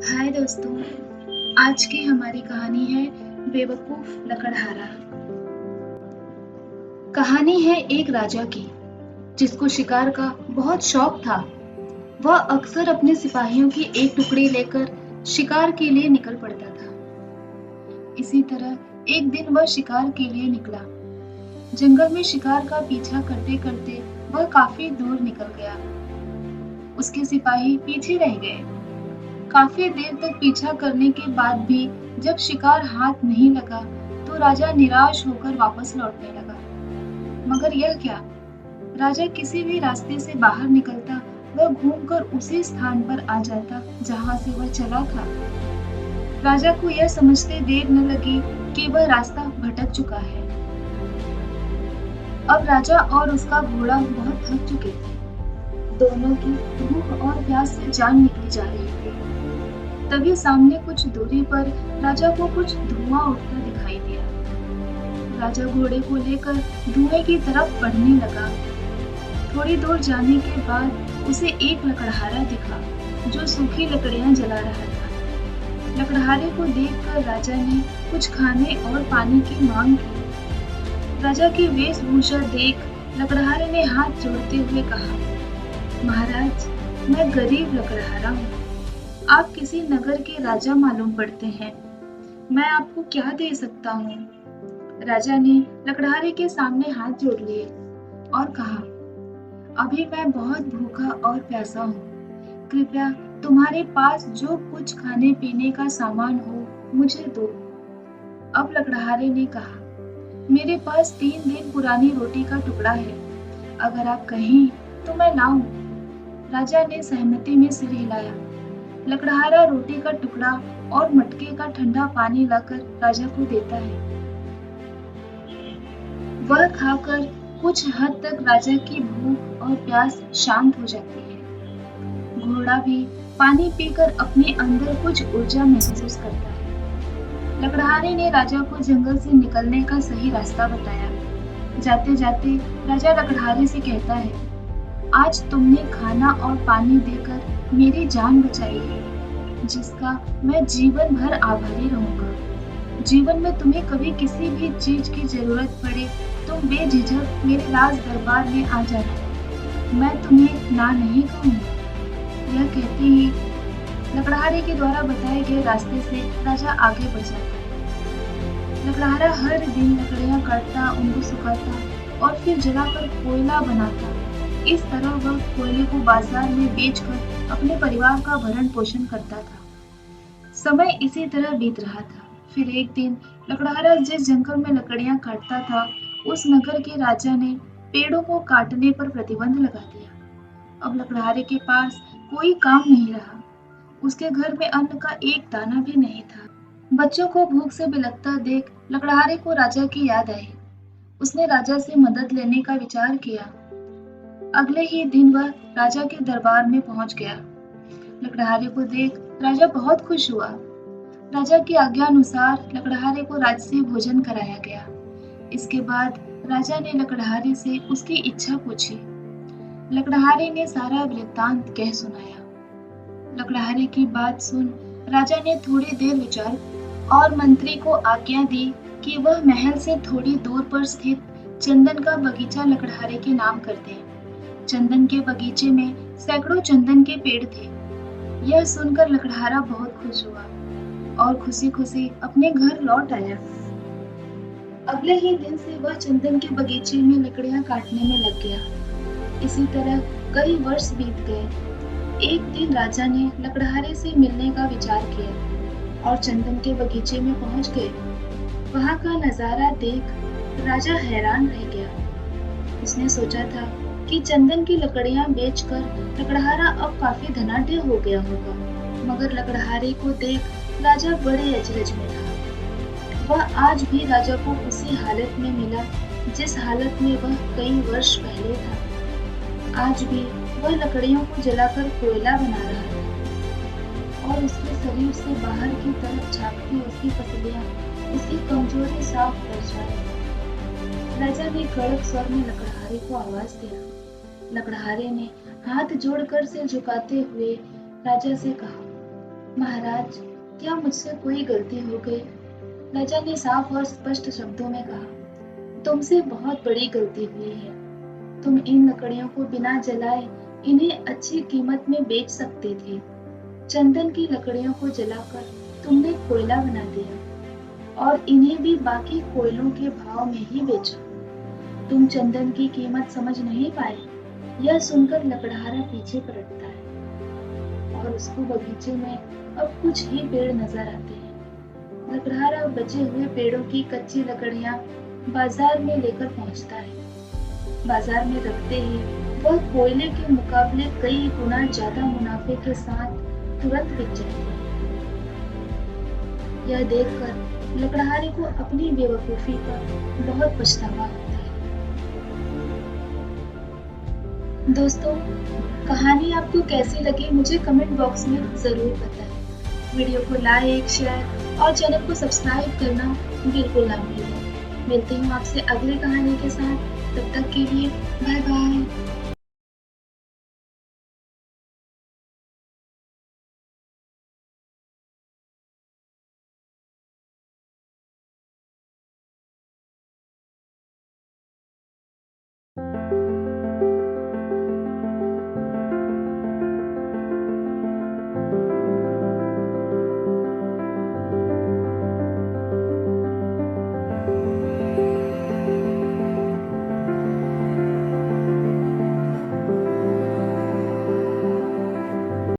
हाय दोस्तों, आज की हमारी कहानी है बेवकूफ लकड़हारा। कहानी है एक राजा की जिसको शिकार का बहुत शौक था। वह अक्सर अपने सिपाहियों की एक टुकड़ी लेकर शिकार के लिए निकल पड़ता था। इसी तरह एक दिन वह शिकार के लिए निकला। जंगल में शिकार का पीछा करते करते वह काफी दूर निकल गया। उसके सिपाही पीछे रह गए। काफी देर तक पीछा करने के बाद भी जब शिकार हाथ नहीं लगा तो राजा निराश होकर वापस लौटने लगा। मगर यह क्या, राजा किसी भी रास्ते से बाहर निकलता वह घूमकर उसी स्थान पर आ जाता जहां से वह चला था। राजा को यह समझते देर न लगी कि वह रास्ता भटक चुका है। अब राजा और उसका घोड़ा बहुत थक चुके थे। दोनों की भूख और प्यास से जान निकली जा रही थी। तभी सामने कुछ दूरी पर राजा को कुछ धुआं उठता दिखाई दिया। राजा घोड़े को लेकर धुएं की तरफ बढ़ने लगा। थोड़ी दूर जाने के बाद उसे एक लकड़हारा दिखा जो सूखी लकड़ियां जला रहा था। लकड़हारे को देखकर राजा ने कुछ खाने और पानी की मांग की। राजा की वेशभूषा देख लकड़हारे ने हाथ जोड़ते हुए कहा, महाराज, मैं गरीब लकड़हारा हूँ। आप किसी नगर के राजा मालूम पड़ते हैं। मैं आपको क्या दे सकता हूँ? राजा ने लकड़हारे के सामने हाथ जोड़ लिए और कहा, अभी मैं बहुत भूखा और प्यासा हूँ। कृपया तुम्हारे पास जो कुछ खाने पीने का सामान हो मुझे दो। अब लकड़हारे ने कहा, मेरे पास 3 दिन पुरानी रोटी का टुकड़ा है। अगर आप कहें तो मैं लाऊं। राजा ने सहमति में सिर हिलाया। लकड़हारा रोटी का टुकड़ा और मटके का ठंडा पानी लाकर राजा को देता है। वह खाकर कुछ हद तक राजा की भूख और प्यास शांत हो जाती है। घोड़ा भी पानी पीकर अपने अंदर कुछ ऊर्जा महसूस करता है। लकड़हारे ने राजा को जंगल से निकलने का सही रास्ता बताया। जाते जाते राजा लकड़हारे से कहता है, आज तुमने खाना और पानी देकर मेरी जान बचाई है, जिसका मैं जीवन भर आभारी रहूंगा। जीवन में तुम्हें कभी किसी भी चीज की जरूरत पड़े तुम बेझिझक मेरे राज दरबार में आ जाना। मैं तुम्हें ना नहीं कहूंगा। यह कहते ही लकड़हारे के द्वारा बताए गए रास्ते से राजा आगे बढ़ जाता है। लकड़हारा हर दिन लकड़ियां काटता, उनको सुखाता और फिर जलाकर कोयला बनाता। इस तरह वह कोयले को बाजार में बेचकर अपने परिवार का भरण पोषण करता था। समय इसी तरह बीत रहा था। फिर एक दिन लकड़हारा जिस जंगल में लकड़ियां काटता था, उस नगर के राजा ने पेड़ों को काटने पर प्रतिबंध लगा दिया। अब लकड़हारे के पास कोई काम नहीं रहा। उसके घर में अन्न का एक दाना भी नहीं था। बच्चों को भूख से बिलखता देख लकड़हारे को राजा की याद आई। उसने राजा से मदद लेने का विचार किया। अगले ही दिन वह राजा के दरबार में पहुंच गया। लकड़हारे को देख राजा बहुत खुश हुआ। राजा की आज्ञा अनुसार लकड़हारे को राजसी भोजन कराया गया। इसके बाद राजा ने लकड़हारे से उसकी इच्छा पूछी। लकड़हारे ने सारा वृत्तांत कह सुनाया। लकड़हारे की बात सुन राजा ने थोड़ी देर विचार और मंत्री को आज्ञा दी कि वह महल से थोड़ी दूर पर स्थित चंदन का बगीचा लकड़हारे के नाम कर दे। चंदन के बगीचे में सैकड़ों चंदन के पेड़ थे। यह सुनकर लकड़हारा बहुत खुश हुआ और खुशी खुशी अपने घर लौट आया। अगले ही दिन से वह चंदन के बगीचे में लकड़ियां काटने में लग गया। इसी तरह कई वर्ष बीत गए। एक दिन राजा ने लकड़हारे से मिलने का विचार किया और चंदन के बगीचे में पहुंच गए। वहां का नजारा देख राजा हैरान रह गया। उसने सोचा था कि चंदन की लकड़ियां बेचकर लकड़हारा अब काफी धनाढ्य हो गया होगा, मगर लकड़हारे को देख राजा बड़े अचरज में था। वह आज भी राजा को उसी हालत में मिला जिस हालत में वह कई वर्ष पहले था। आज भी वह लकड़ियों को जलाकर कोयला बना रहा था और उसके शरीर से बाहर की तरफ झांकती उसकी पसलियां उसकी कमजोरी साफ दर्शाती। राजा ने कड़क स्वर में लकड़हारे को आवाज दिया। लकड़हारे ने हाथ जोड़कर सिर झुकाते हुए राजा से कहा, महाराज, क्या मुझसे कोई गलती हो गई? राजा ने साफ और स्पष्ट शब्दों में कहा, तुमसे बहुत बड़ी गलती हुई है। तुम इन लकड़ियों को बिना जलाए इन्हें अच्छी कीमत में बेच सकते थे। चंदन की लकड़ियों को जलाकर तुमने कोयला बना दिया और इन्हें भी बाकी कोयलों के भाव में ही बेचा। तुम चंदन की कीमत समझ नहीं पाए। यह सुनकर लकड़हारा पीछे पलटता है और उसको बगीचे में अब कुछ ही पेड़ नजर आते हैं। लकड़हारा बचे हुए पेड़ों की कच्ची लकड़ियां बाजार में लेकर पहुंचता है। बाजार में रखते ही वह कोयले के मुकाबले कई गुना ज्यादा मुनाफे के साथ तुरंत बिक जाती है। यह देखकर लकड़हारे को अपनी बेवकूफी पर बहुत पछतावा होता है। दोस्तों, कहानी आपको कैसी लगी मुझे कमेंट बॉक्स में जरूर बताएं। वीडियो को लाइक, शेयर और चैनल को सब्सक्राइब करना बिल्कुल ना भूलें। मिलती हूँ आपसे अगली कहानी के साथ। तब तक के लिए बाय बाय।